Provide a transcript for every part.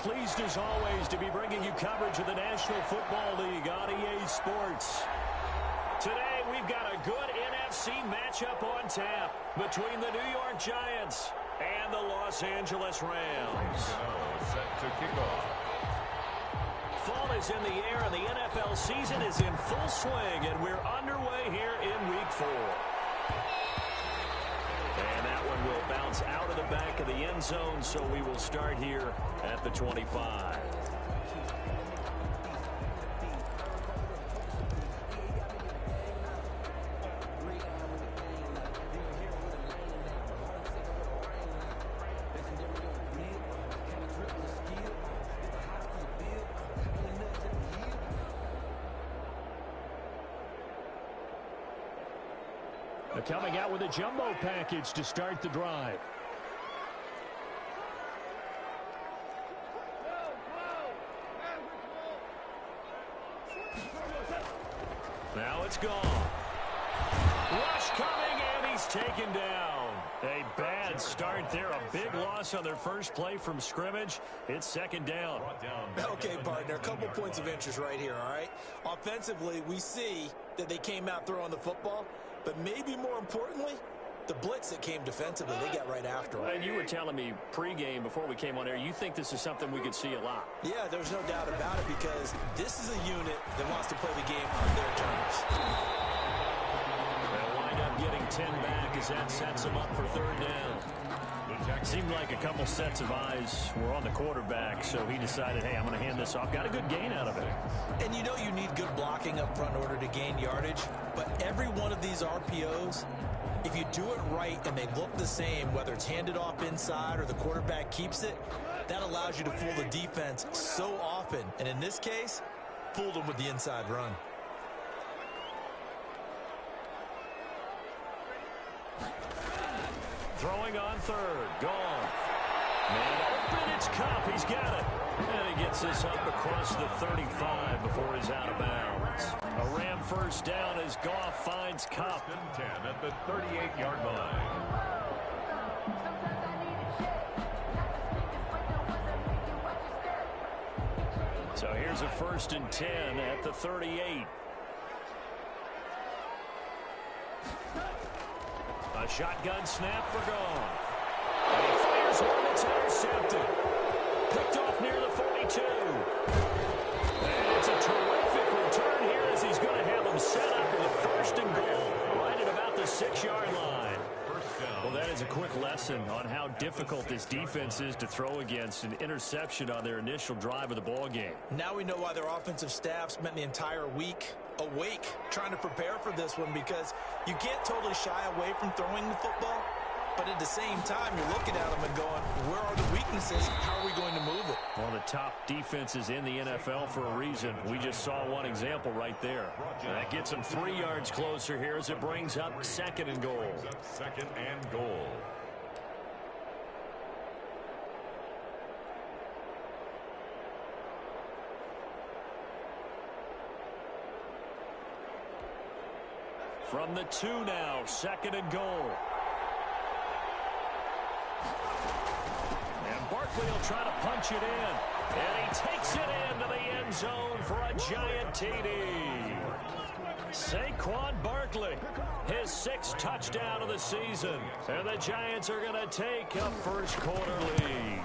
pleased as always to be bringing you coverage of the National Football League on EA Sports. Today, we've got a good NFC matchup on tap between the New York Giants and the Los Angeles Rams. Set to kick off. Fall is in the air, and the NFL season is in full swing, and we're underway here in Week 4. And that one will bounce out of the back of the end zone, so we will start here at the 25. Coming out with a jumbo package to start the drive. Now it's gone. Rush coming, and he's taken down. A bad start there. A big loss on their first play from scrimmage. It's second down. Okay, partner, a couple points of interest right here, all right? Offensively, we see that they came out throwing the football. But maybe more importantly, the blitz that came defensively, they got right after him. And you were telling me pregame before we came on air, you think this is something we could see a lot. Yeah, there's no doubt about it because this is a unit that wants to play the game on their terms. They'll wind up getting 10 back as that sets them up for third down. Seemed like a couple sets of eyes were on the quarterback, so he decided, hey, I'm going to hand this off. Got a good gain out of it. And you know you need good blocking up front in order to gain yardage, but every one of these RPOs, if you do it right and they look the same, whether it's handed off inside or the quarterback keeps it, that allows you to fool the defense so often. And in this case, fooled them with the inside run. Throwing on third. Gone. And open, it's Cup. He's got it. And he gets this up across the 35 before he's out of bounds. A Ram first down as Goff finds Cup. 10 at the 38-yard line. So here's a 1st and 10 at the 38. A shotgun snap for Goff. And he fires one that's intercepted. Picked off near the 42. And it's a terrific return here as he's going to have them set up with 1st and goal right at about the 6-yard line. Well, that is a quick lesson on how difficult this defense is to throw against. An interception on their initial drive of the ball game. Now we know why their offensive staff spent the entire week awake trying to prepare for this one, because you can't totally shy away from throwing the football, but at the same time you're looking at them and going, where are the weaknesses? How are we going to move it? One of the top defenses in the NFL for a reason. We just saw one example right there. That gets them 3 yards closer here as it brings up 2nd and goal. 2nd and goal. From the 2 now, 2nd and goal. And Barkley will try to punch it in. And he takes it into the end zone for a giant TD. Saquon Barkley, his 6th touchdown of the season. And the Giants are going to take a first-quarter lead.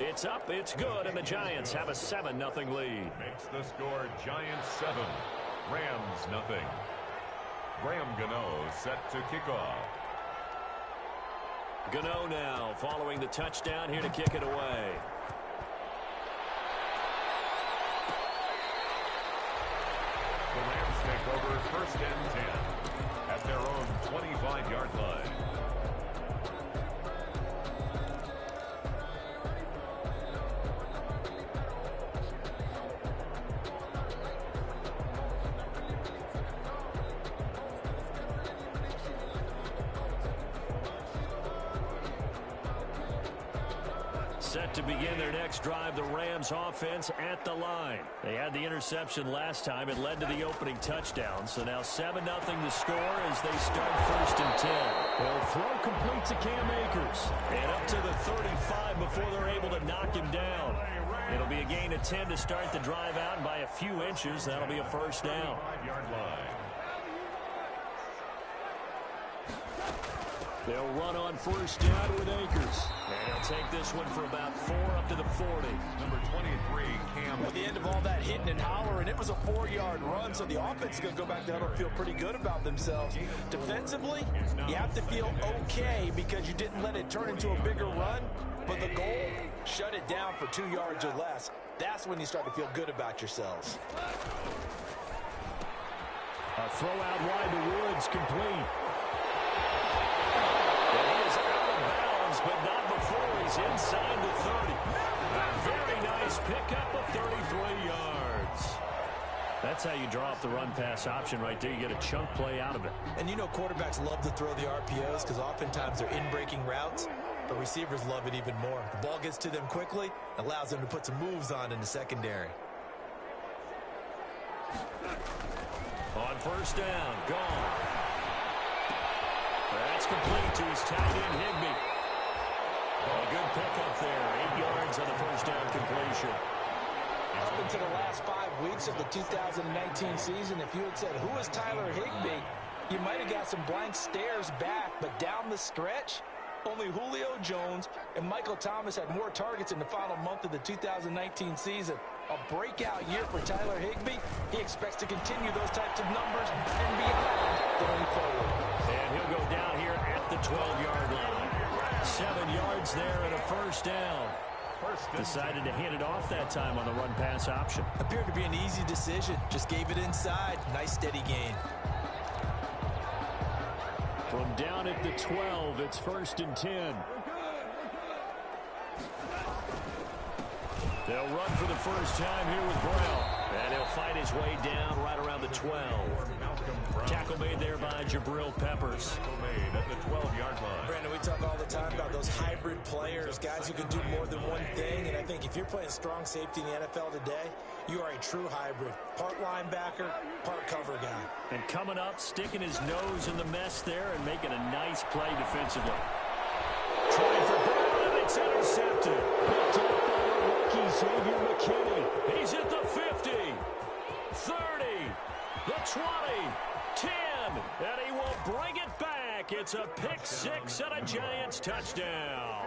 It's up, it's good, and the Giants have a 7-0 lead. Makes the score Giants 7, Rams nothing. Graham Gano set to kick off. Gano now following the touchdown here to kick it away. The Rams take over 1st and 10 at their own 25-yard line. Set to begin their next drive, the Rams offense at the line. They had the interception last time. It led to the opening touchdown. So now 7-0 the score as they start 1st and 10. They'll throw complete to Cam Akers. And up to the 35 before they're able to knock him down. It'll be a gain of 10 to start the drive out by a few inches. That'll be a 1st down. 5-yard line. They'll run on 1st down with Akers. And he'll take this one for about 4 up to the 40. Number 23, Cam. At the end of all that hitting and hollering, it was a 4-yard run, so the offense is going to go back down and feel pretty good about themselves. Defensively, you have to feel okay because you didn't let it turn into a bigger run, but the goal, shut it down for 2 yards or less. That's when you start to feel good about yourselves. A throw out wide to Woods, complete. And he is out of bounds, but not before he's inside the 30. A very nice pickup of 33 yards. That's how you draw up the run-pass option right there. You get a chunk play out of it. And you know quarterbacks love to throw the RPOs because oftentimes they're in-breaking routes, but receivers love it even more. The ball gets to them quickly, allows them to put some moves on in the secondary. On 1st down, gone. That's complete to his tight end, Higbee. A good pickup there. 8 yards on the 1st down completion. Up into the last 5 weeks of the 2019 season, if you had said, who is Tyler Higbee, you might have got some blank stares back, but down the stretch, only Julio Jones and Michael Thomas had more targets in the final month of the 2019 season. A breakout year for Tyler Higbee. He expects to continue those types of numbers and beyond going forward. And he'll go down here at the 12-yard line. 7 yards there and a 1st down. Decided to hand it off that time on the run-pass option. Appeared to be an easy decision. Just gave it inside. Nice steady gain. From down at the 12, it's 1st and 10. They'll run for the first time here with Brown. And he'll fight his way down right around the 12. Tackle made there by Jabril Peppers. Tackle made at the 12-yard line. Brandon, we talk all the time about those hybrid players, guys who can do more than one thing. And I think if you're playing strong safety in the NFL today, you are a true hybrid. Part linebacker, part cover guy. And coming up, sticking his nose in the mess there and making a nice play defensively. Trying for Brown, and it's intercepted. Picked up by the rookie, Xavier McKinney. He's at the 50, 30, the 20, 10, and he will bring it back. It's a pick 6 and a Giants touchdown.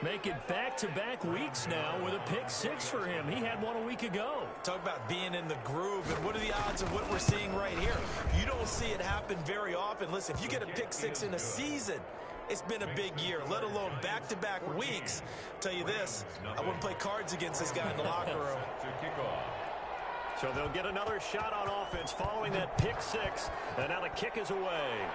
Make it back-to-back weeks now with a pick 6 for him. He had one a week ago. Talk about being in the groove, and what are the odds of what we're seeing right here? You don't see it happen very often. Listen, if you get a pick 6 in a season, it's been a big year, let alone back-to-back weeks. Tell you this, I wouldn't play cards against this guy in the locker room. To kick off. So they'll get another shot on offense following that pick 6, and now the kick is away.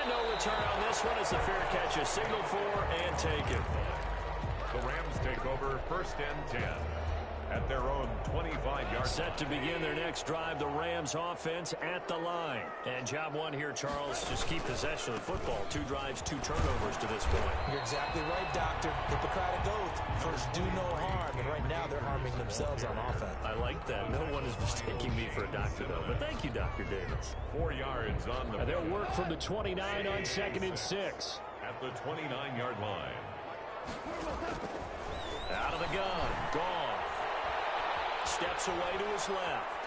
And no return on this one. It's a fair catch, a signal for, and take it. The Rams take over 1st and 10 at their own 25-yard. Set to begin their next drive, the Rams offense at the line. And job one here, Charles, just keep possession of the football. 2 drives, 2 turnovers to this point. You're exactly right, Doctor. Hippocratic oath. First, do no harm. And right now, they're harming themselves on offense. I like that. No one is mistaking me for a doctor, though. But thank you, Dr. Davis. 4 yards on the. And they'll work from the 29 on 2nd and 6. At the 29-yard line. Out of the gun. Gone. Steps away to his left.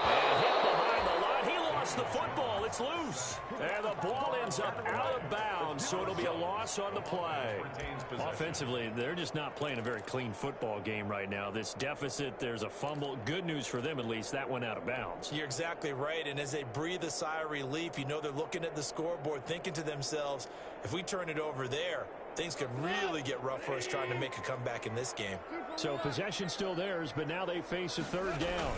And hit behind the line. He lost the football. It's loose. And the ball ends up out of bounds, so it'll be a loss on the play. Offensively, they're just not playing a very clean football game right now. This deficit, there's a fumble. Good news for them, at least. That went out of bounds. You're exactly right. And as they breathe a sigh of relief, you know they're looking at the scoreboard, thinking to themselves, if we turn it over there, things could really get rough for us trying to make a comeback in this game. So possession still theirs, but now they face a 3rd down.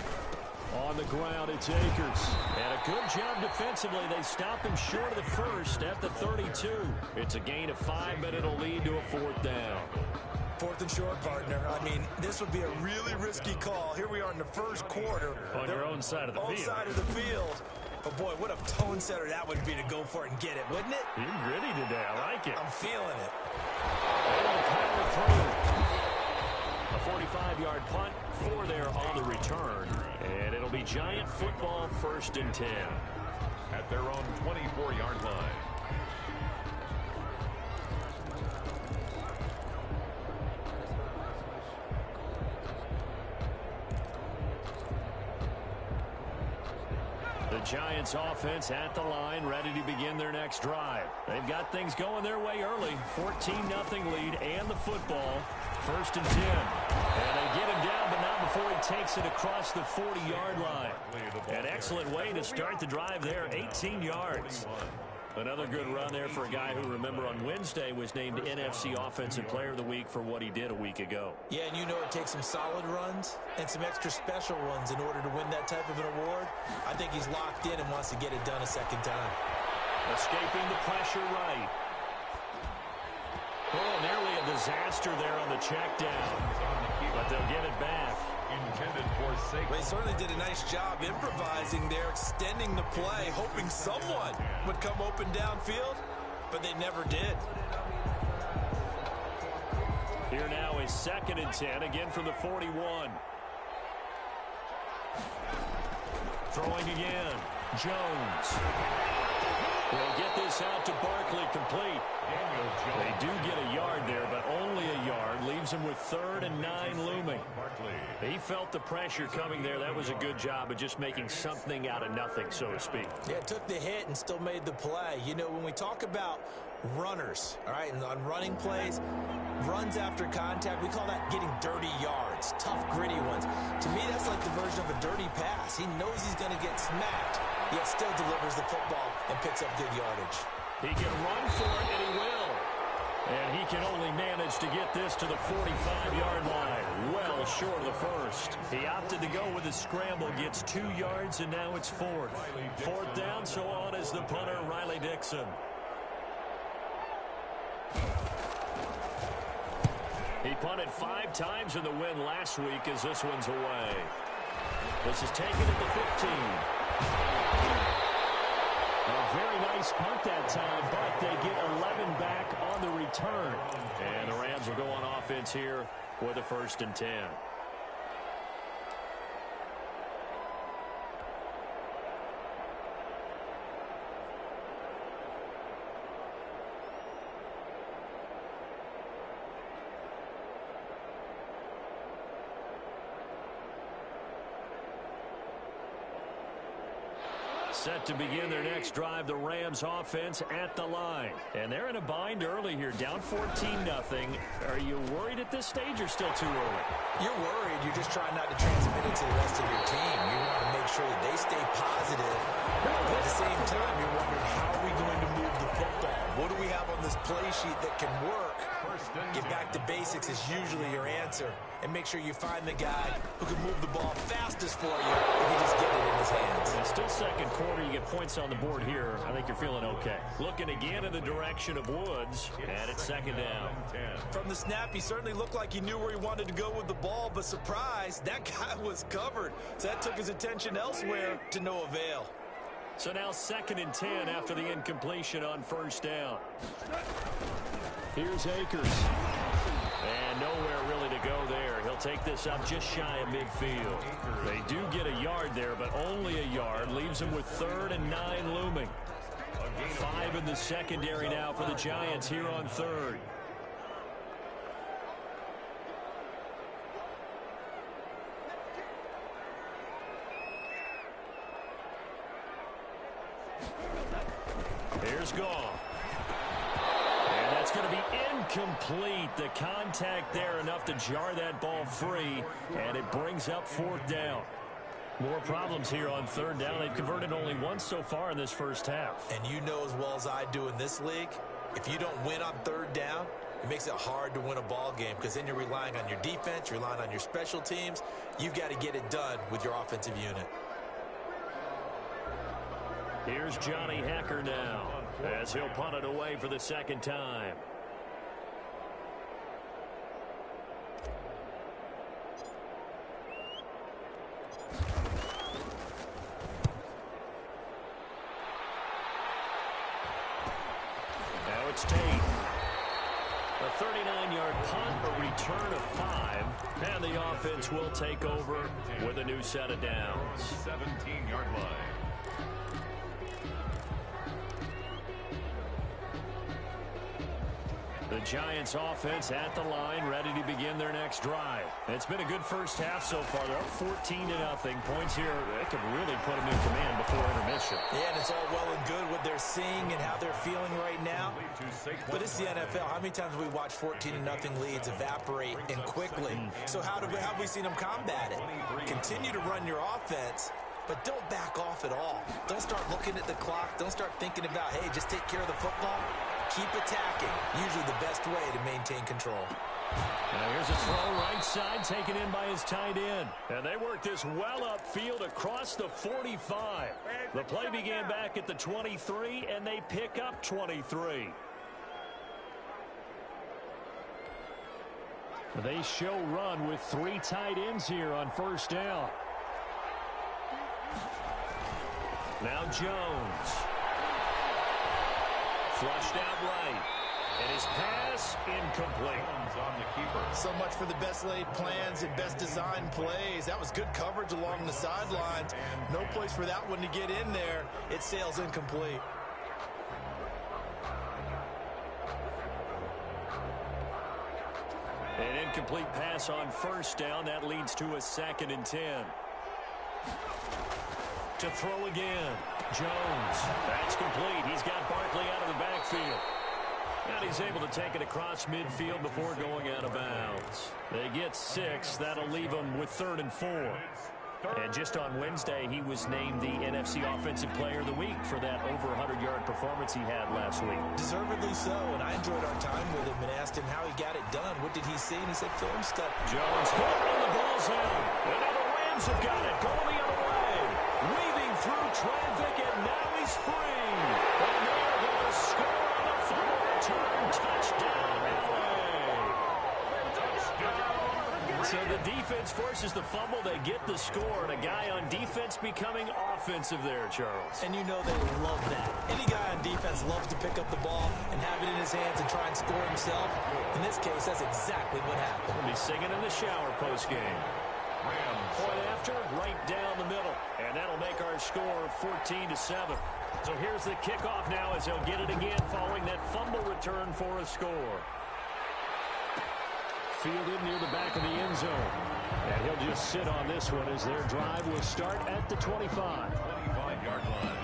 On the ground, it's Akers. And a good job defensively. They stop him short of the 1st at the 32. It's a gain of 5, but it'll lead to a 4th down. 4th and short, partner. I mean, this would be a really risky call. Here we are in the 1st quarter. On your own side of the field. Side of the field. But, boy, what a tone setter that would be to go for it and get it, wouldn't it? You're gritty today. I like it. I'm feeling it. A 45-yard punt, 4 there on the return. And it'll be Giant football, 1st and 10. At their own 24-yard line. The Giants offense at the line, ready to begin their next drive. They've got things going their way early. 14-0 lead and the football. 1st and 10. And they get him down, but not before he takes it across the 40-yard line. An excellent way to start the drive there, 18 yards. Another good run there for a guy who, remember, on Wednesday was named NFC Offensive Player of the Week for what he did a week ago. Yeah, and you know it takes some solid runs and some extra special runs in order to win that type of an award. I think he's locked in and wants to get it done a second time. Escaping the pressure right. Oh, nearly a disaster there on the check down. But they'll get it back. Intended for safety. They certainly did a nice job improvising there, extending the play, hoping someone would come open downfield, but they never did. Here now is 2nd and 10, again from the 41. Throwing again. Jones. They'll get this out to Barkley, complete. They do get a yard there, but only a yard. Leaves him with 3rd and 9 looming. He felt the pressure coming there. That was a good job of just making something out of nothing, so to speak. Yeah, took the hit and still made the play. You know, when we talk about runners, all right, and on running plays, runs after contact, we call that getting dirty yards, tough, gritty ones. To me, that's like the version of a dirty pass. He knows he's going to get smacked, yet still delivers the football and picks up good yardage. He can run for it, and he will. And he can only manage to get this to the 45-yard line. Well short of the first. He opted to go with a scramble, gets 2 yards, and now it's 4th. 4th down, so on is the punter, Riley Dixon. He punted 5 times in the win last week as this one's away. This is taken at the 15. A very nice punt that time, but they get 11 back on the return. And the Rams will go on offense here with a 1st and 10. Set to begin their next drive, the Rams offense at the line. And they're in a bind early here, down 14-0. Are you worried at this stage or still too early? You're worried. You're just trying not to transmit it to the rest of your team. You want to make sure that they stay positive. But at the same time, you're wondering, how are we going to move the football? What do we have on this play sheet that can work? Get back to basics is usually your answer. And make sure you find the guy who can move the ball fastest for you if you just get it in his hands. It's still second quarter. You get points on the board here. I think you're feeling okay. Looking again in the direction of Woods, and it's 2nd down. From the snap, he certainly looked like he knew where he wanted to go with the ball, but surprise, that guy was covered. So that took his attention elsewhere to no avail. So now 2nd and 10 after the incompletion on 1st down. Here's Akers. And nowhere really to go there. He'll take this up just shy of midfield. They do get a yard there, but only a yard. Leaves him with 3rd and 9 looming. 5 in the secondary now for the Giants here on 3rd. Here's Goff. And that's going to be incomplete. The contact there enough to jar that ball free, and it brings up 4th down. More problems here on 3rd down. They've converted only once so far in this first half. And you know as well as I do in this league, if you don't win on 3rd down, it makes it hard to win a ball game because then you're relying on your defense, you're relying on your special teams. You've got to get it done with your offensive unit. Here's Johnny Hacker now as he'll punt it away for the 2nd time. 39-yard punt, a return of 5, and the offense will take over with a new set of downs. 17-yard line. The Giants offense at the line, ready to begin their next drive. It's been a good first half so far. They're up 14-0. Points here, they could really put them in command before intermission. Yeah, and it's all well and good what they're seeing and how they're feeling right now. But it's the NFL. How many times have we watched 14-0 leads evaporate and quickly? So how have we seen them combat it? Continue to run your offense, but don't back off at all. Don't start looking at the clock. Don't start thinking about, hey, just take care of the football. Keep attacking. Usually the best way to maintain control. Now here's a throw right side, taken in by his tight end. And they work this well upfield across the 45. The play began back at the 23, and they pick up 23. They show run with 3 tight ends here on first down. Now Jones. Flushed out right. And his pass incomplete. On the keeper. So much for the best laid plans and best designed plays. That was good coverage along the sidelines. No place for that one to get in there. It sails incomplete. An incomplete pass on first down. That leads to a 2nd and 10. To throw again. Jones. That's complete. He's got Barkley out of the backfield. And he's able to take it across midfield before going out of bounds. They get 6. That'll leave them with 3rd and 4. And just on Wednesday, he was named the NFC Offensive Player of the Week for that over 100-yard performance he had last week. Deservedly so, and I enjoyed our time with him and asked him how he got it done. What did he see? And he said film stuff. Jones caught and the ball's in. And now the Rams have got it. Going the other way. Weaving through traffic, and now he's free. And they're going to score on a fumble return. Touchdown, LA. So the defense forces the fumble. They get the score, and a guy on defense becoming offensive there, Charles. And you know they love that. Any guy on defense loves to pick up the ball and have it in his hands and try and score himself. In this case, that's exactly what happened. He'll be singing in the shower post-game. Point after, right down the middle. And that'll make our score 14-7. So here's the kickoff now as they'll get it again following that fumble return for a score. Fielded near the back of the end zone. And he'll just sit on this one as their drive will start at the 25. 25-yard line.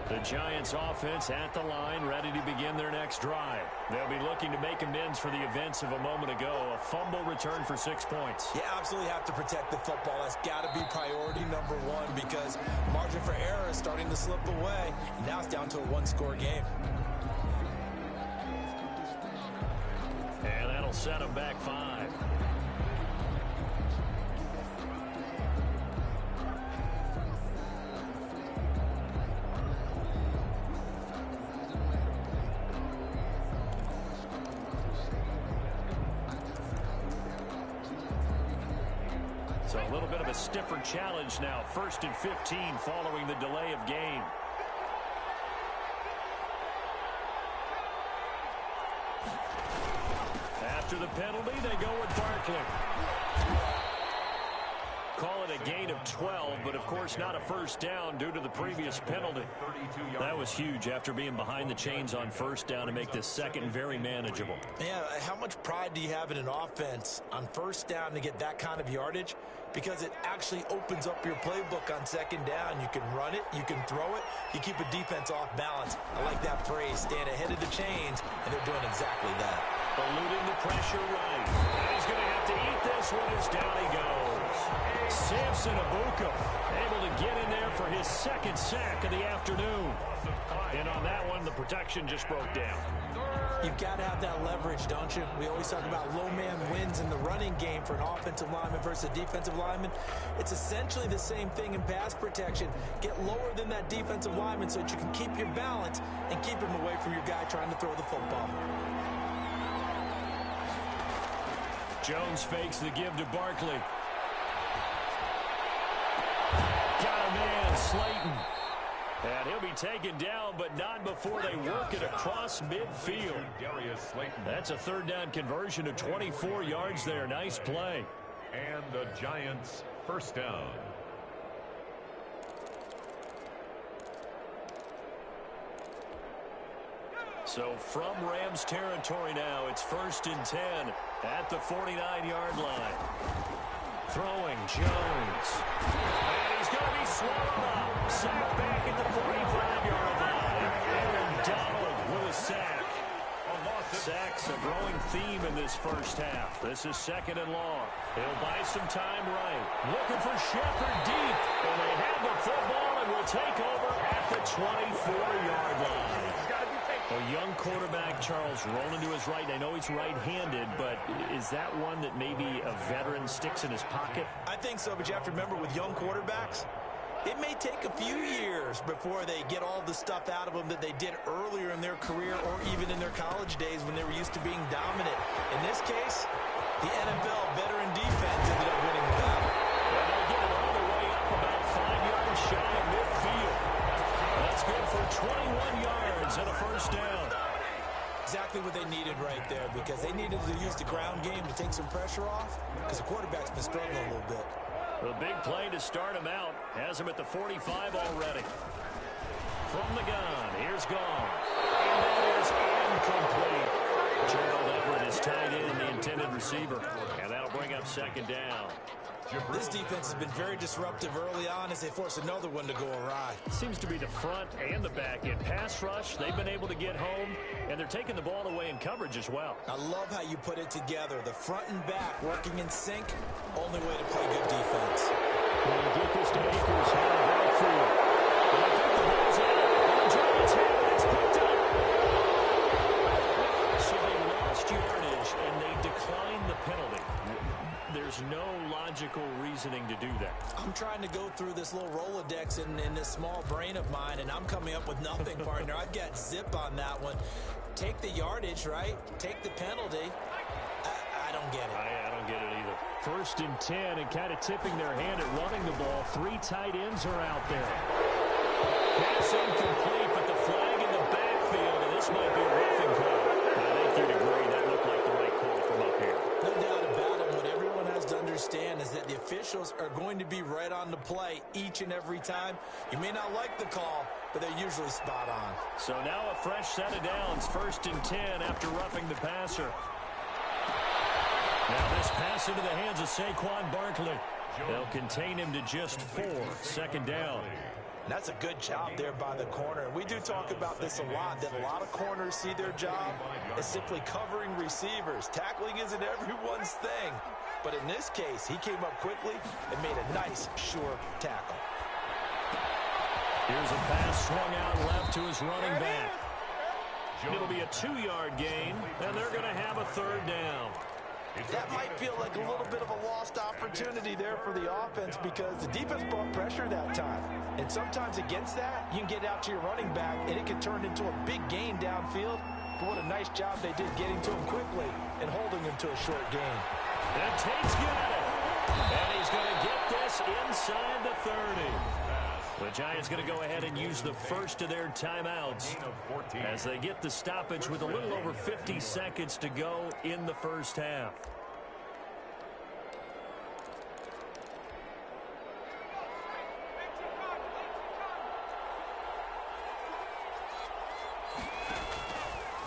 The Giants offense at the line, ready to begin their next drive. They'll be looking to make amends for the events of a moment ago. A fumble return for 6 points. Yeah, absolutely have to protect the football. That's got to be priority number one because margin for error is starting to slip away. And now it's down to a one-score game. And that'll set them back 5. So a little bit of a stiffer challenge now. 1st and 15 following the delay of game. After the penalty, they go with Barkley. Call it a gain of 12, but of course not a first down due to the previous penalty. That was huge after being behind the chains on first down to make this second very manageable. Yeah, how much pride do you have in an offense on first down to get that kind of yardage? Because it actually opens up your playbook on second down. You can run it, you can throw it, you keep a defense off balance. I like that phrase, stand ahead of the chains, and they're doing exactly that. Eluding the pressure right. And he's going to have to eat this one as down he goes. Samson Abuka able to get in there for his second sack of the afternoon. And on that one, the protection just broke down. You've got to have that leverage, don't you? We always talk about low man wins in the running game for an offensive lineman versus a defensive lineman. It's essentially the same thing in pass protection. Get lower than that defensive lineman so that you can keep your balance and keep him away from your guy trying to throw the football. Jones fakes the give to Barkley. Got a man, Slayton. And he'll be taken down, but not before they work it across midfield. That's a third down conversion of 24 yards there. Nice play. And the Giants' first down. So from Rams territory now, it's 1st and 10 at the 49-yard line. Throwing Jones. And he's going to be swallowed up. Sack back at the 45-yard line. Aaron Donald with a sack. Sacks a growing theme in this first half. This is 2nd and long. He'll buy some time right. Looking for Shepard deep. And they have the football and will take over at the 24-yard line. A young quarterback, Charles, rolling to his right. I know he's right-handed, but is that one that maybe a veteran sticks in his pocket? I think so, but you have to remember with young quarterbacks, it may take a few years before they get all the stuff out of them that they did earlier in their career or even in their college days when they were used to being dominant. In this case, the NFL veteran defense ended up winning the battle. And they'll get it all the way up about 5 yards shy of midfield. That's good for 21 yards and a first down. Exactly what they needed right there, because they needed to use the ground game to take some pressure off, because the quarterback's been struggling a little bit. The big play to start him out has him at the 45 already. From the gun, here's Gone. And that is incomplete. Gerald Everett is tied in, the intended receiver, and that'll bring up 2nd down. This defense has been very disruptive early on as they force another one to go awry. Seems to be the front and the back end. Pass rush, they've been able to get home, and they're taking the ball away in coverage as well. I love how you put it together. The front and back working in sync. Only way to play good defense. We'll get this to Akers out of backfield. And I think the ball's out. And the Giants have it. It's picked up. So they lost yardage, and they declined the penalty. There's no logical reasoning to do that. I'm trying to go through this little Rolodex in this small brain of mine, and I'm coming up with nothing, partner. I've got zip on that one. Take the yardage, right? Take the penalty. I don't get it. I don't get it either. 1st and 10, and kind of tipping their hand at running the ball. 3 tight ends are out there. Pass incomplete, but the flag in the backfield, and this might be a roughing call. I think you'd agree that looked like the right call from up here. No doubt about it. What everyone has to understand is that the officials are going to be right on the play each and every time. You may not like the call, but they're usually spot on. So now a fresh set of downs. 1st and 10 after roughing the passer. Now this pass into the hands of Saquon Barkley. They'll contain him to just 4. 2nd down. And that's a good job there by the corner. And we do talk about this a lot, that a lot of corners see their job as simply covering receivers. Tackling isn't everyone's thing. But in this case, he came up quickly and made a nice, sure tackle. Here's a pass swung out left to his running back. It'll be a 2-yard gain, and they're going to have a 3rd down. That might feel like a little bit of a lost opportunity there for the offense because the defense brought pressure that time. And sometimes against that, you can get out to your running back, and it can turn into a big gain downfield. But what a nice job they did getting to him quickly and holding him to a short gain. And Tate's got it. And he's going to get this inside the 30. The Giants going to go ahead and use the first of their timeouts as they get the stoppage with a little over 50 seconds to go in the first half.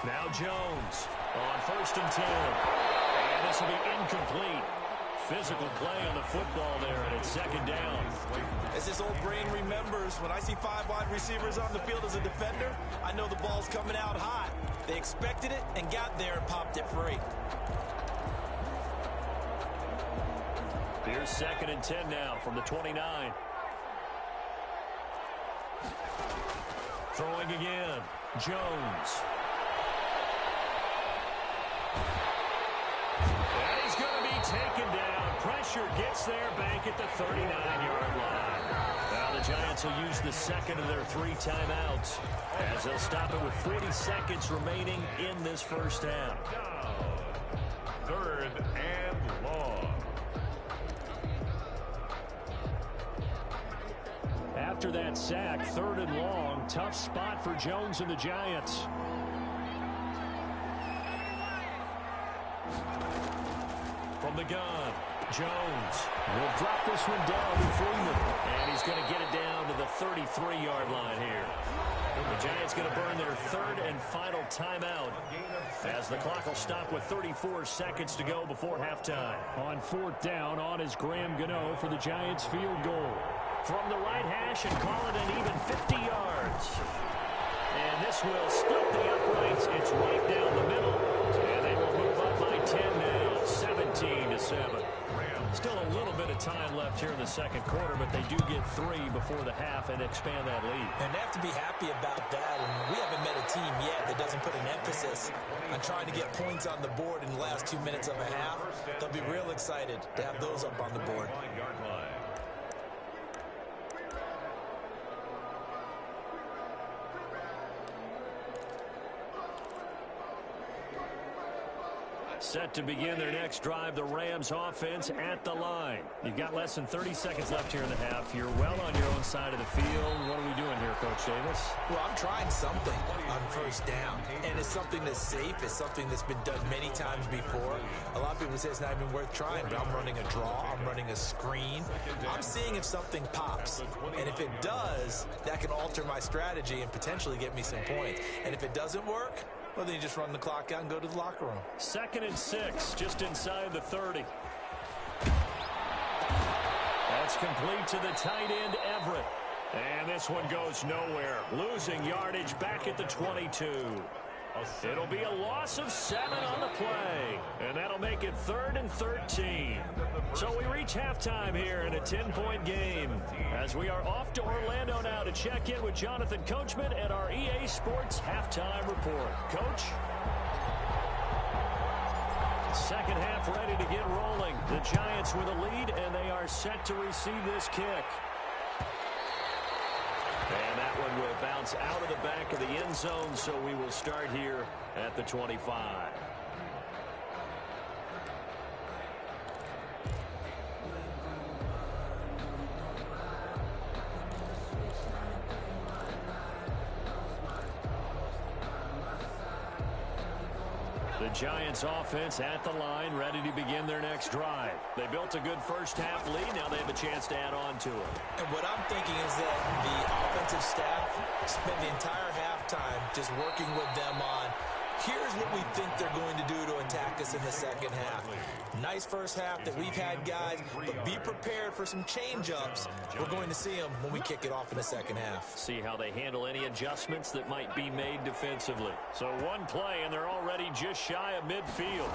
Now Jones on 1st and 10. And this will be incomplete. Physical play on the football there, and it's 2nd down. As this old brain remembers, when I see 5 wide receivers on the field as a defender, I know the ball's coming out hot. They expected it and got there and popped it free. Here's 2nd and 10 now from the 29. Throwing again. Jones. And he's going to be taken down. Pressure gets there back at the 39-yard line. Now the Giants will use the second of their 3 timeouts as they'll stop it with 40 seconds remaining in this first half. Third and long. After that sack, 3rd and long. Tough spot for Jones and the Giants. From the gun, Jones will drop this one down to Freeman. And he's going to get it down to the 33-yard line here. The Giants going to burn their 3rd and final timeout as the clock will stop with 34 seconds to go before halftime. On 4th down, on is Graham Gano for the Giants field goal. From the right hash and call it an even 50 yards. And this will split the uprights. It's right down the middle. And they will move up by 10 now, 17-7. Still a little bit of time left here in the second quarter, but they do get 3 before the half and expand that lead. And they have to be happy about that. And we haven't met a team yet that doesn't put an emphasis on trying to get points on the board in the last 2 minutes of a half. They'll be real excited to have those up on the board. Set to begin their next drive, the Rams offense at the line. You've got less than 30 seconds left here in the half. You're well on your own side of the field. What are we doing here, Coach Davis? Well, I'm trying something on 1st down. And it's something that's safe. It's something that's been done many times before. A lot of people say it's not even worth trying, but I'm running a draw. I'm running a screen. I'm seeing if something pops. And if it does, that can alter my strategy and potentially get me some points. And if it doesn't work, well, then you just run the clock out and go to the locker room. 2nd and 6, just inside the 30. That's complete to the tight end, Everett. And this one goes nowhere. Losing yardage back at the 22. It'll be a loss of 7 on the play. And that'll make it 3rd and 13. So we reach halftime here in a 10-point game as we are off to Orlando now to check in with Jonathan Coachman and our EA Sports halftime report. Coach? Second half ready to get rolling. The Giants with a lead, and they are set to receive this kick. And that one will bounce out of the back of the end zone, so we will start here at the 25. The Giants offense at the line, ready to begin their next drive. They built a good first half lead. Now they have a chance to add on to it. And what I'm thinking is that the offensive staff spent the entire halftime just working with them on, here's what we think they're going to do to attack us in the second half. Nice first half that we've had, guys, but be prepared for some change-ups. We're going to see them when we kick it off in the second half. See how they handle any adjustments that might be made defensively. So one play, and they're already just shy of midfield.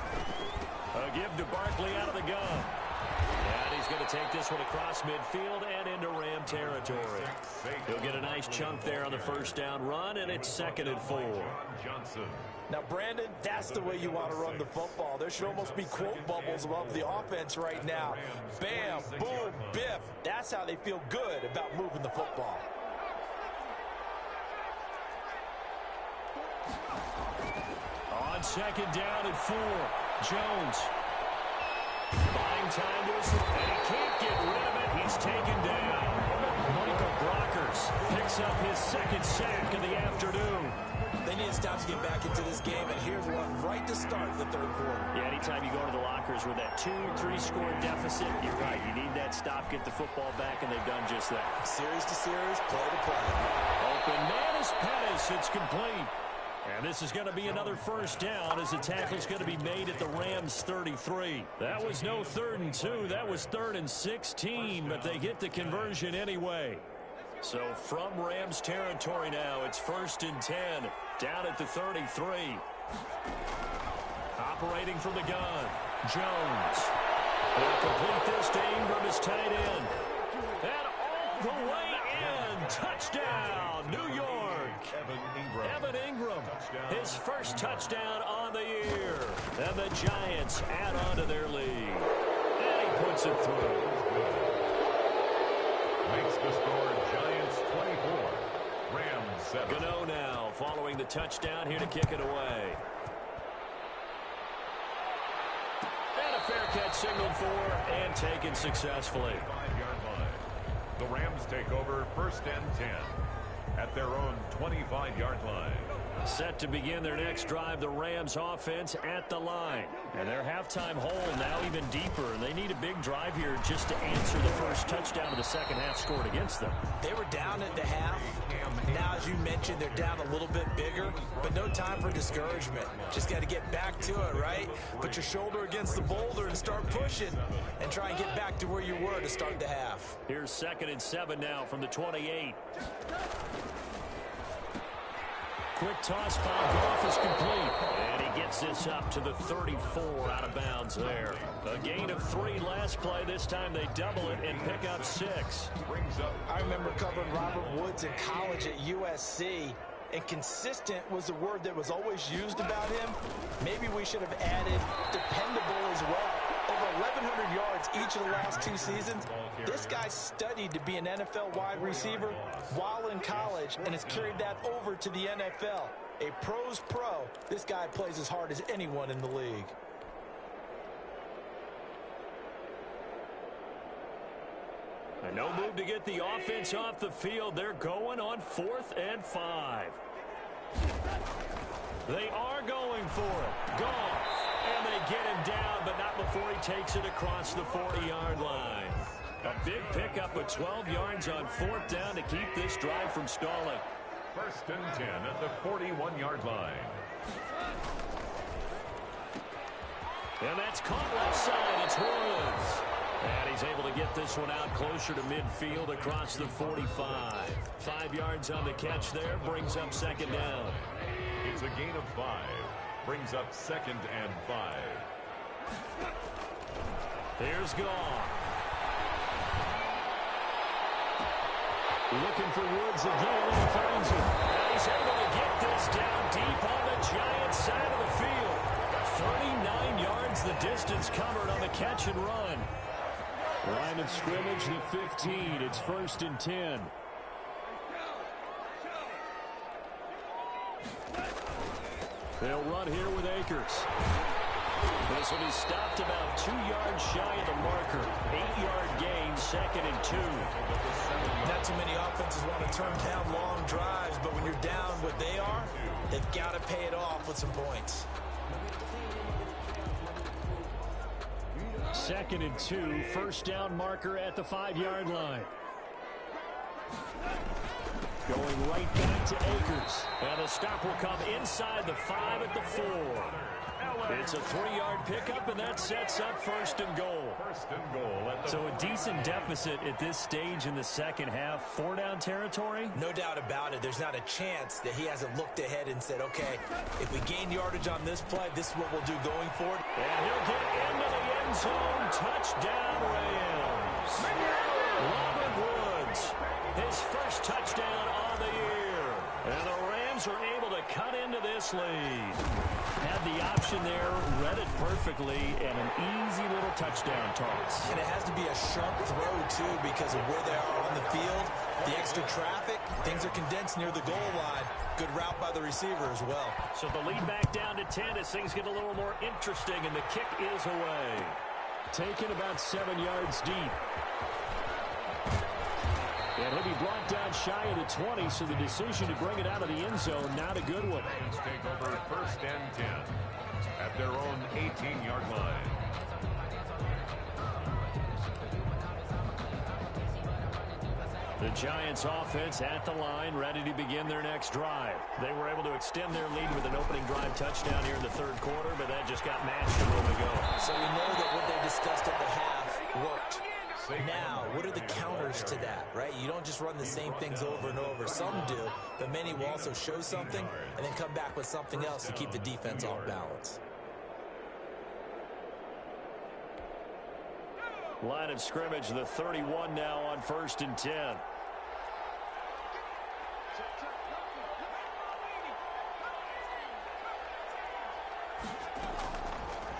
A give to Barkley out of the gun. And he's going to take this one across midfield and into Ram territory. He'll get a nice chunk there on the first down run, and it's 2nd and 4. Now, Brandon, that's the way you want to run the football. There should almost be quote bubbles above the offense right now. Bam, boom, biff. That's how they feel good about moving the football. On 2nd down and 4, Jones. Buying time to his, and he can't get rid of it. He's taken down. Michael Brockers picks up his 2nd sack of the afternoon. They need to stop to get back into this game, and here's one right to start the 3rd quarter. Yeah, anytime you go to the lockers with that 2-3 score deficit, you're right. You need that stop, get the football back, and they've done just that. Series to series, play to play. Open man is Pettis. It's complete. And this is going to be another first down as the tackle's going to be made at the Rams 33. That was no 3rd and 2. That was 3rd and 16, but they get the conversion anyway. So from Rams territory now, it's 1st and 10, down at the 33. Operating from the gun, Jones. Will complete this to Ingram, his tight end. And all all the way in. Touchdown, New York. Evan Ingram, his first touchdown on the year. And the Giants add on to their lead. And he puts it through. Makes the score Giants 24, Rams 7. Gano now following the touchdown here to kick it away. And a fair catch signaled for and taken successfully. 5-yard line. The Rams take over 1st and 10 at their own 25-yard line. Set to begin their next drive, the Rams offense at the line. And their halftime hole now even deeper. And they need a big drive here just to answer the first touchdown of the second half scored against them. They were down at the half. Now, as you mentioned, they're down a little bit bigger, but no time for discouragement. Just got to get back to it, right? Put your shoulder against the boulder and start pushing and try and get back to where you were to start the half. Here's 2nd and 7 now from the 28. Quick toss by Goff is complete. And he gets this up to the 34 out of bounds there. A gain of 3 last play. This time they double it and pick up 6. I remember covering Robert Woods in college at USC, and consistent was the word that was always used about him. Maybe we should have added dependable as well. Over 1,100 yards each of the last 2 seasons. This guy studied to be an NFL wide receiver while in college and has carried that over to the NFL. A pro's pro. This guy plays as hard as anyone in the league. And no move to get the offense off the field. They're going on 4th and 5. They are going for it. Goff. And they get him down, but not before he takes it across the 40-yard line. A big pickup of 12 yards on 4th down to keep this drive from stalling. 1st and 10 at the 41-yard line. And that's caught left side. It's Woods. And he's able to get this one out closer to midfield across the 45. 5 yards on the catch there, brings up 2nd down. It's a gain of 5. Brings up 2nd and 5. Here's Goff. Looking for Woods again, and he finds him. And he's able to get this down deep on the Giants side of the field. 39 yards the distance covered on the catch and run. Line of scrimmage, the 15. It's 1st and 10. They'll run here with Akers. This will be stopped about 2 yards shy of the marker. 8-yard gain, 2nd and 2. Not too many offenses want to turn down long drives, but when you're down what they are, they've got to pay it off with some points. 2nd and 2, 1st down marker at the 5-yard line. Going right back to Akers. And the stop will come inside the 5 at the 4. It's a 3-yard pickup, and that sets up 1st and goal. 1st and goal. So a decent deficit at this stage in the second half. 4-down territory? No doubt about it. There's not a chance that he hasn't looked ahead and said, okay, if we gain yardage on this play, this is what we'll do going forward. And he'll get into the end zone. Touchdown, Rams. Robert Woods, his first touchdown on the year. And the Rams are able to cut into this lead. Had the option there, read it perfectly, and an easy little touchdown toss. And it has to be a sharp throw, too, because of where they are on the field. The extra traffic, things are condensed near the goal line. Good route by the receiver as well. So the lead back down to 10 as things get a little more interesting, and the kick is away. Taken about 7 yards deep. And he'll be brought down shy of the 20, so the decision to bring it out of the end zone, not a good one. Rams take over 1st and 10 at their own 18-yard line. The Giants offense at the line, ready to begin their next drive. They were able to extend their lead with an opening drive touchdown here in the 3rd quarter, but that just got matched a moment ago. So we know that what they discussed at the half worked. Now, what are the counters to that, right? You don't just run the same things over and over. Some do, but many will also show something and then come back with something else to keep the defense off balance. Line of scrimmage, the 31 now on 1st and 10.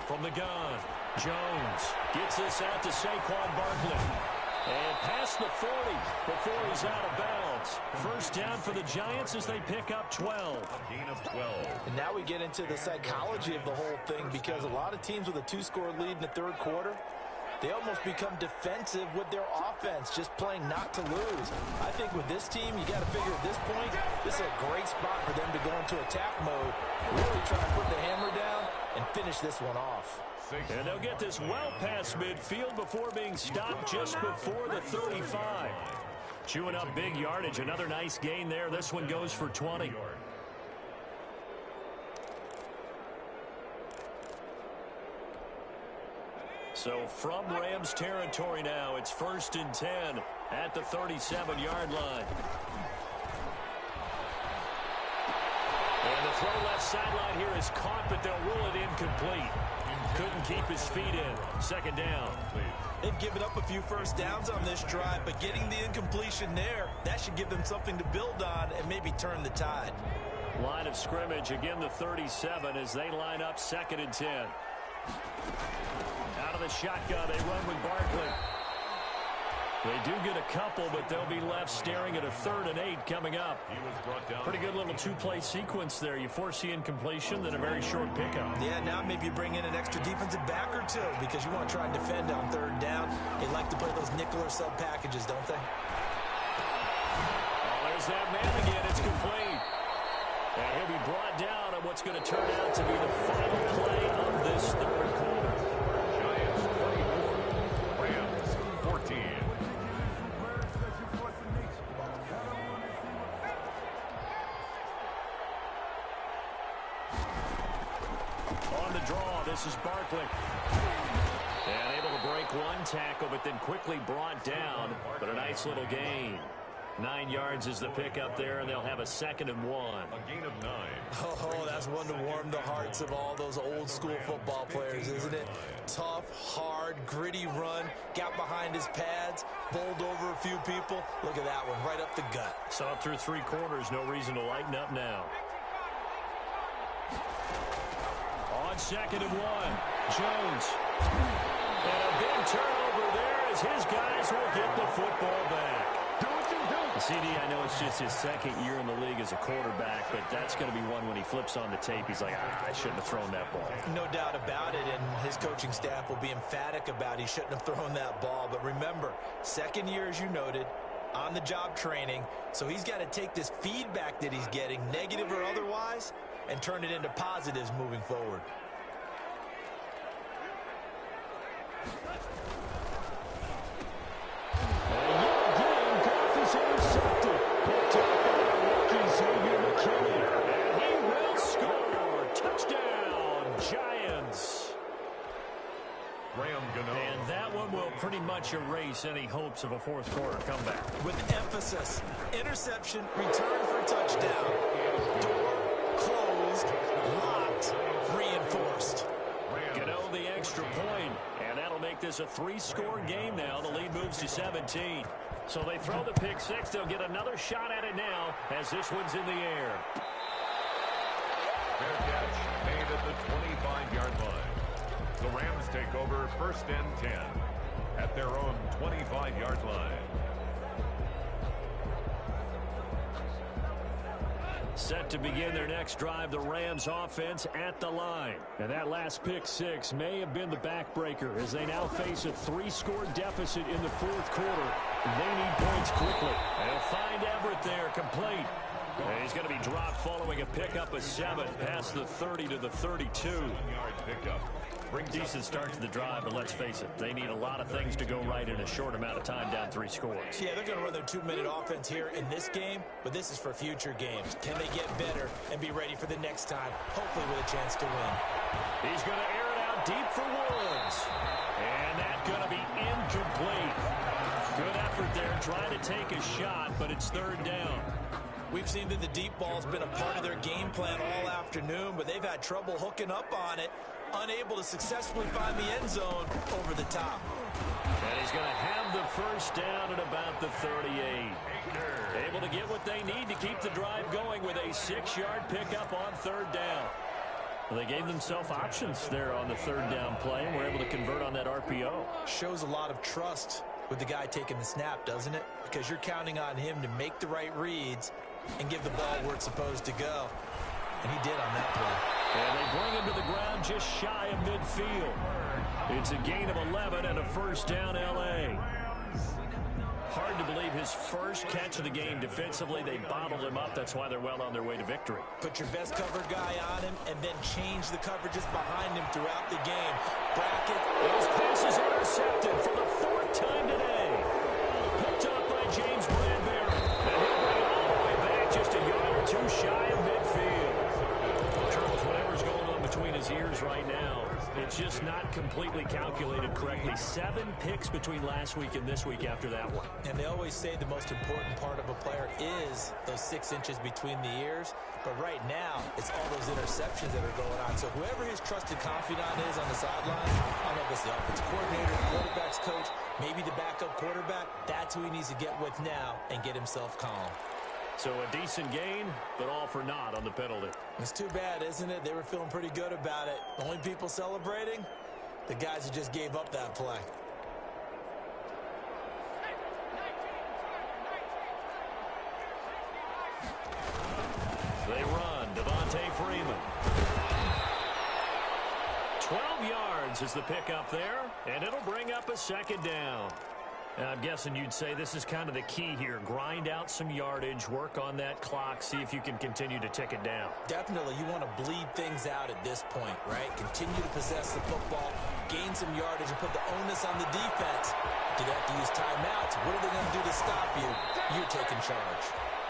From the gun, Jones gets this out to Saquon Barkley. And past the 40 before he's out of bounds. First down for the Giants as they pick up 12. A gain of 12. And now we get into the psychology of the whole thing, because a lot of teams with a 2-score lead in the third quarter, they almost become defensive with their offense, just playing not to lose. I think with this team, you got to figure at this point, this is a great spot for them to go into attack mode, really try to put the hammer down and finish this one off. And they'll get this well past midfield before being stopped just before the 35. Chewing up big yardage. Another nice gain there. This one goes for 20. So from Rams territory now, it's 1st and 10 at the 37-yard line. And the throw left sideline here is caught, but they'll rule it incomplete. Couldn't keep his feet in. Second down. They've given up a few first downs on this drive, but getting the incompletion there, that should give them something to build on and maybe turn the tide. Line of scrimmage, again the 37 as they line up 2nd and 10. Out of the shotgun, they run with Barkley. They do get a couple, but they'll be left staring at a 3rd and 8 coming up. He was brought down. Pretty good little two-play sequence there. You force the incompletion, then a very short pickup. Yeah, now maybe you bring in an extra defensive back or two because you want to try and defend on 3rd down. They like to play those nickel or sub packages, don't they? Oh, there's that man again. It's complete. And he'll be brought down on what's going to turn out to be the final play of this third quarter. Giants 24. Rams 14. On the draw, this is Barkley. And able to break one tackle, but then quickly brought down. But a nice little gain. 9 yards is the pickup there, and they'll have a 2nd and 1. A gain of 9. Oh, that's one to warm the hearts of all those old school football players, isn't it? Tough, hard, gritty run, got behind his pads, bowled over a few people. Look at that one, right up the gut. Saw it through 3 quarters, no reason to lighten up now. On 2nd and 1, Jones. And a big turnover there as his guys will get the football back. CD, I know it's just his 2nd year in the league as a quarterback, but that's going to be one when he flips on the tape, he's like, I shouldn't have thrown that ball. No doubt about it, and his coaching staff will be emphatic about he shouldn't have thrown that ball. But remember, 2nd year, as you noted, on-the-job training, so he's got to take this feedback that he's getting, negative or otherwise, and turn it into positives moving forward. And that one will pretty much erase any hopes of a 4th quarter comeback. With emphasis, interception, return for touchdown. Door closed, locked, reinforced. Gano the extra point, and that'll make this a 3-score game now. The lead moves to 17. So they throw the pick 6. They'll get another shot at it now as this one's in the air. Fair catch made at the 25-yard line. The Rams take over 1st and 10 at their own 25-yard line. Set to begin their next drive, the Rams offense at the line. And that last pick 6 may have been the backbreaker as they now face a 3-score deficit in the 4th quarter. They need points quickly. They'll find Everett there, complete. And he's going to be dropped following a pickup of 7 past the 30 to the 32. 7-yard pickup. Decent start to the drive, but let's face it, they need a lot of things to go right in a short amount of time down 3 scores. Yeah, they're going to run their 2-minute offense here in this game, but this is for future games. Can they get better and be ready for the next time, hopefully with a chance to win? He's going to air it out deep for Woods. And that's going to be incomplete. Good effort there, trying to take a shot, but it's 3rd down. We've seen that the deep ball's been a part of their game plan all afternoon, but they've had trouble hooking up on it, unable to successfully find the end zone over the top. And he's going to have the 1st down at about the 38. Able able to get what they need to keep the drive going with a 6-yard pickup on third down. Well, they gave themselves options there on the third down play and were able to convert on that RPO. Shows a lot of trust with the guy taking the snap, doesn't it? Because you're counting on him to make the right reads and give the ball where it's supposed to go. And he did on that play. And they bring him to the ground just shy of midfield. It's a gain of 11 and a first down, L.A. Hard to believe his first catch of the game defensively. They bottled him up. That's why they're well on their way to victory. Put your best cover guy on him and then change the coverages behind him throughout the game. Bracket. Those passes intercepted for the 4th time today. Picked up by James Bradbury. And he'll bring it all the way back just a yard or two shy of midfield. Charles, whatever's going on between his ears right now, it's just not completely calculated correctly. 7 picks between last week and this week after that one. And they always say the most important part of a player is those 6 inches between the ears. But right now, it's all those interceptions that are going on. So whoever his trusted confidant is on the sideline, I don't know if it's the offensive coordinator, the quarterback's coach, maybe the backup quarterback, that's who he needs to get with now and get himself calm. So a decent gain, but all for naught on the penalty. It's too bad, isn't it? They were feeling pretty good about it. Only people celebrating? The guys who just gave up that play. They run. Devontae Freeman. 12 yards is the pickup there, and it'll bring up a second down. I'm guessing you'd say this is kind of the key here. Grind out some yardage, work on that clock, see if you can continue to tick it down. Definitely, you want to bleed things out at this point, right? Continue to possess the football, gain some yardage, and put the onus on the defense. Do they have to use timeouts? What are they going to do to stop you? You're taking charge.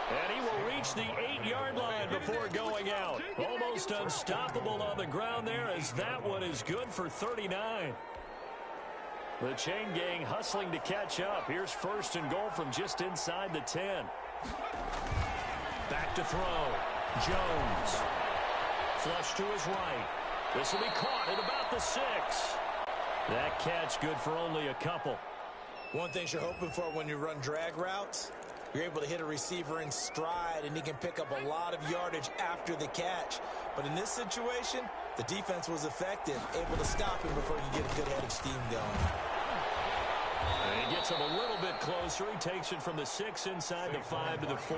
And he will reach the 8-yard line before going out. Almost unstoppable on the ground there, as that one is good for 39. The chain gang hustling to catch up. Here's 1st and goal from just inside the 10. Back to throw. Jones. Flush to his right. This will be caught at about the 6. That catch good for only a couple. One thing you're hoping for when you run drag routes, you're able to hit a receiver in stride, and he can pick up a lot of yardage after the catch. But in this situation, the defense was effective, able to stop him before you get a good head of steam going. And he gets him a little bit closer. He takes it from the 6 inside the 5 to the 4.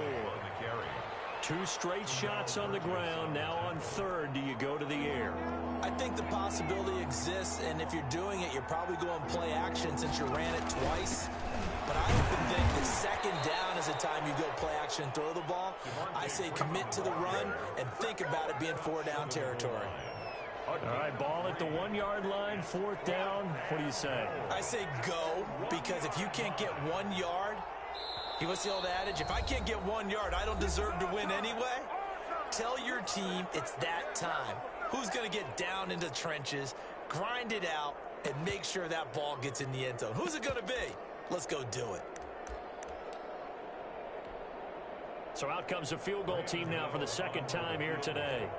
2 straight shots on the ground. Now on 3rd, do you go to the air? I think the possibility exists, and if you're doing it, you're probably going play action since you ran it twice. But I often think that 2nd down is the time you go play action and throw the ball. I say commit to the run and think about it being 4-down territory. All right, ball at the 1-yard line, 4th down. What do you say? I say go, because if you can't get 1 yard, what's the old adage? If I can't get 1 yard, I don't deserve to win anyway. Tell your team it's that time. Who's going to get down into the trenches, grind it out, and make sure that ball gets in the end zone? Who's it going to be? Let's go do it. So out comes a field goal team now for the 2nd time here today.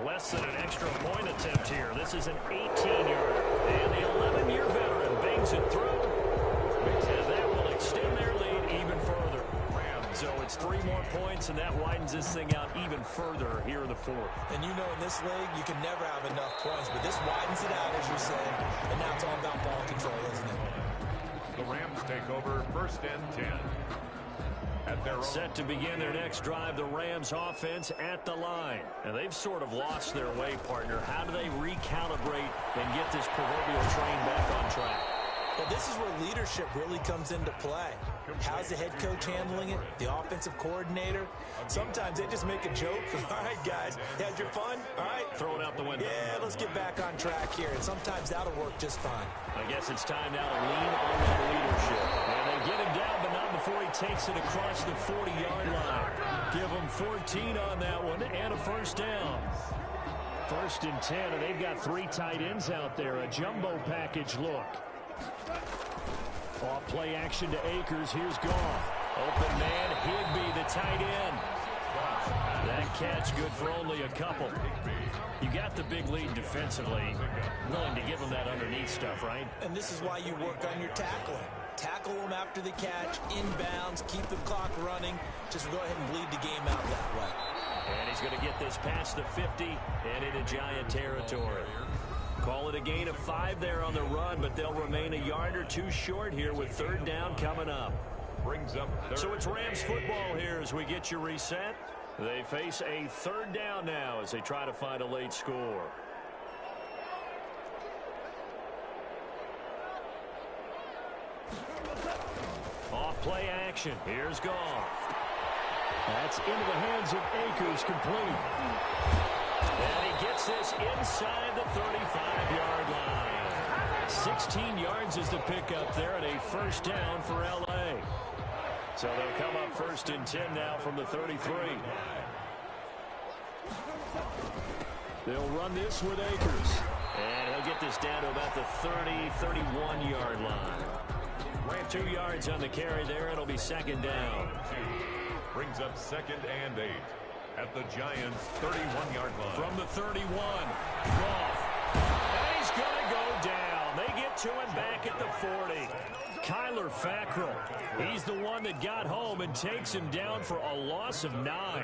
Less than an extra point attempt here. This is an 18-yarder. And the 11-year veteran bangs it through. And that will extend their lead even further. So it's 3 more points, and that widens this thing out even further here in the 4th. And you know in this league, you can never have enough points, but this widens it out, as you say. And now it's all about ball control, isn't it? The Rams take over 1st and 10. Set to begin their next drive, the Rams offense at the line. And they've sort of lost their way, partner. How do they recalibrate and get this proverbial train back on track? Well, this is where leadership really comes into play. How's the head coach handling it? The offensive coordinator? Sometimes they just make a joke. All right, guys, had your fun? All right. Throw it out the window. Yeah, let's get back on track here. And sometimes that'll work just fine. I guess it's time now to lean on that leadership. And they get him down, but not before he takes it across the 40-yard line. Give him 14 on that one and a 1st down. 1st and 10, and they've got 3 tight ends out there. A jumbo package look. Off play action to Akers. Here's Goff. Open man, Higbee, the tight end. That catch good for only a couple. You got the big lead defensively. Willing to give him that underneath stuff, right? And this is why you work on your tackling. Tackle them after the catch, inbounds, keep the clock running. Just go ahead and bleed the game out that way. And he's going to get this past the 50 and into Giant territory. Call it a gain of 5 there on the run, but they'll remain a yard or two short here with third down coming up. Brings up third. So it's Rams football here as we get you reset. They face a third down now as they try to find a late score. Off play action. Here's Goff. That's into the hands of Akers, complete. And he gets this inside the 35-yard line. 16 yards is the pickup there at a first down for L.A. So they'll come up first and 10 now from the 33. They'll run this with Akers. And he'll get this down to about the 31-yard line. 2 yards on the carry there. It'll be second down. Brings up 2nd and 8 at the Giants' 31-yard line. From the 31, Goff. And he's going to go down. They get to him back at the 40. Kyler Fackrell. He's the one that got home and takes him down for a loss of 9.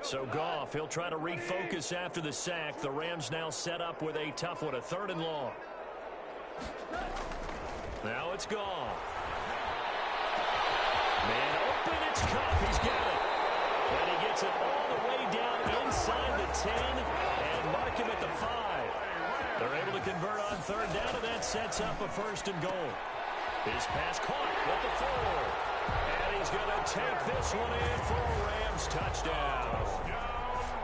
So Goff, he'll try to refocus after the sack. The Rams now set up with a tough one, a 3rd and long. Now it's Goff. Man open, it's Kupp. He's got it. And he gets it all the way down inside the 10 and mark him at the 5. They're able to convert on 3rd down, and that sets up a 1st and goal. His pass caught at the 4. And he's going to take this one in for a Rams touchdown.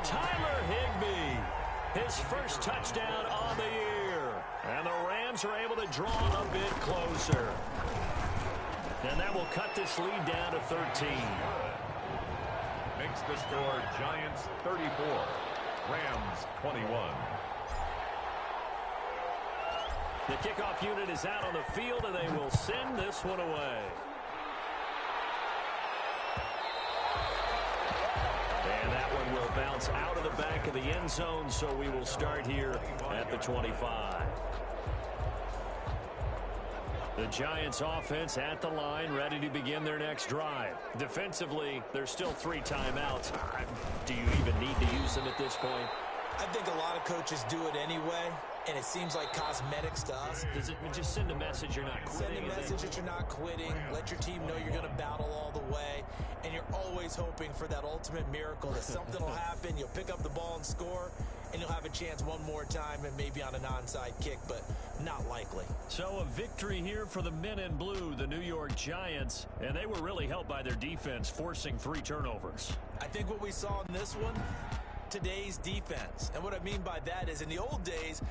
Tyler Higbee, his first touchdown on the year. And the Rams are able to draw a bit closer. And that will cut this lead down to 13. Makes the score Giants 34, Rams 21. The kickoff unit is out on the field, and they will send this one away. And that one will bounce out of the back of the end zone, so we will start here at the 25. The Giants offense at the line, ready to begin their next drive. Defensively, there's still 3 timeouts. Do you even need to use them at this point? I think a lot of coaches do it anyway, and it seems like cosmetics to us. Does it just send a message you're not quitting? Send a message that you're not quitting. Let your team know you're going to battle all the way. And you're always hoping for that ultimate miracle, that something will happen, you'll pick up the ball and score, and you'll have a chance one more time and maybe on an onside kick, but not likely. So a victory here for the men in blue, the New York Giants, and they were really helped by their defense, forcing 3 turnovers. I think what we saw in this one, today's defense. And what I mean by that is in the old days,